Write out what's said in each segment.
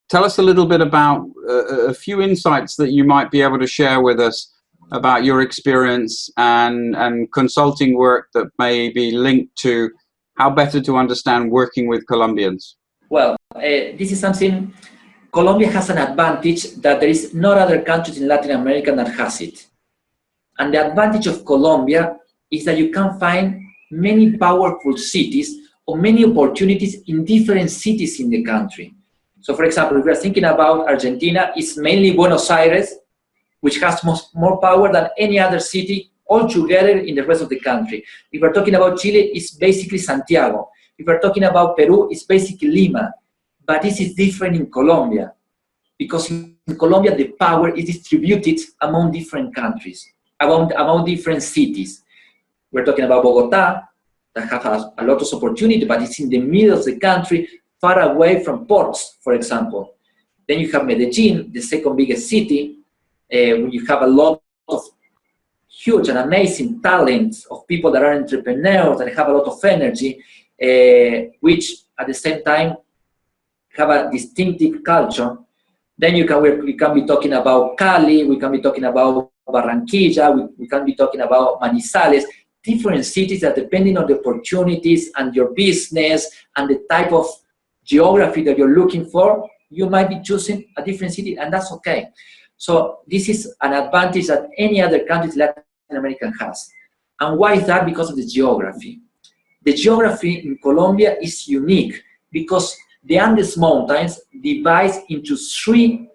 tell us a little bit about a few insights that you might be able to share with us about your experience and consulting work that may be linked to how better to understand working with Colombians. Well, this is something. Colombia has an advantage that there is no other countries in Latin America that has it. And the advantage of Colombia is that you can find many powerful cities or many opportunities in different cities in the country. So for example, if we are thinking about Argentina, it's mainly Buenos Aires, which has more power than any other city altogether in the rest of the country. If we're talking about Chile, it's basically Santiago. If we're talking about Peru, it's basically Lima. But this is different in Colombia, because in Colombia, the power is distributed among different countries, among different cities. We're talking about Bogota, that has a lot of opportunity, but it's in the middle of the country, far away from ports, for example. Then you have Medellin, the second biggest city, where you have a lot of huge and amazing talent of people that are entrepreneurs and have a lot of energy, which at the same time have a distinctive culture. Then we can be talking about Cali, we can be talking about Barranquilla, we can be talking about Manizales, different cities that depending on the opportunities and your business and the type of geography that you're looking for, you might be choosing a different city, and that's okay. So this is an advantage that any other country in Latin America has. And why is that? Because of the geography. The geography in Colombia is unique because the Andes Mountains divide into 3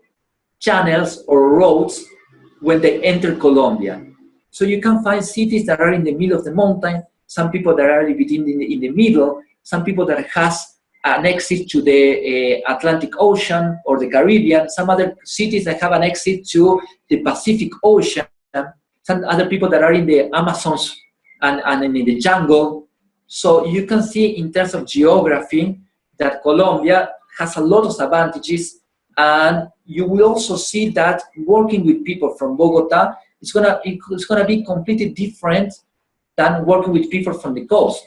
channels or roads when they enter Colombia. So you can find cities that are in the middle of the mountain, some people that are in the middle, some people that has an exit to the Atlantic Ocean or the Caribbean, some other cities that have an exit to the Pacific Ocean, some other people that are in the Amazons and in the jungle. So you can see in terms of geography that Colombia has a lot of advantages, and you will also see that working with people from Bogota it's gonna be completely different than working with people from the coast.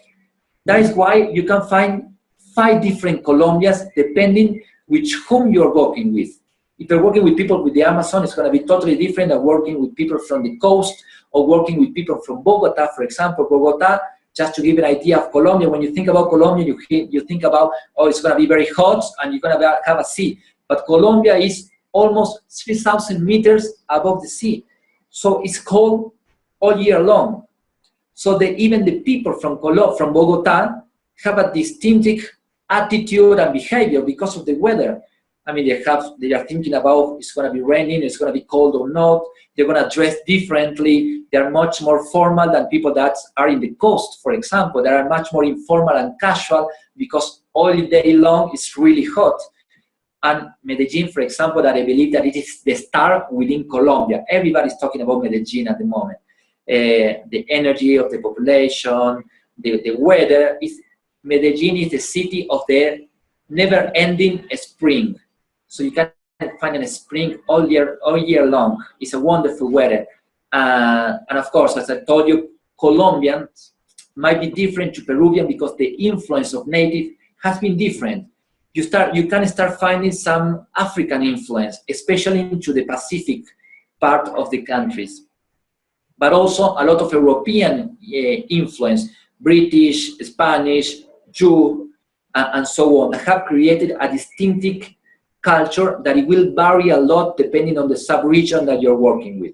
That is why you can find 5 different Colombias depending with whom you're working with. If you're working with people with the Amazon, it's going to be totally different than working with people from the coast or working with people from Bogota, for example. Bogota, just to give an idea of Colombia, when you think about Colombia, you think about, oh, it's going to be very hot and you're going to have a sea. But Colombia is almost 3,000 meters above the sea. So it's cold all year long. So even the people from Bogota have a distinctive attitude and behavior because of the weather. I mean, they are thinking about it's going to be raining, it's going to be cold or not. They're going to dress differently. They're much more formal than people that are in the coast, for example. They are much more informal and casual because all day long it's really hot. And Medellin, for example, that I believe that it is the star within Colombia. Everybody's talking about Medellin at the moment. The energy of the population, the weather. Medellin is the city of the never-ending spring. So you can find a spring all year long. It's a wonderful weather. And of course, as I told you, Colombians might be different to Peruvian because the influence of native has been different. You can start finding some African influence, especially into the Pacific part of the countries. But also a lot of European influence, British, Spanish, Jew, and so on, have created a distinctive culture that it will vary a lot depending on the sub-region that you're working with.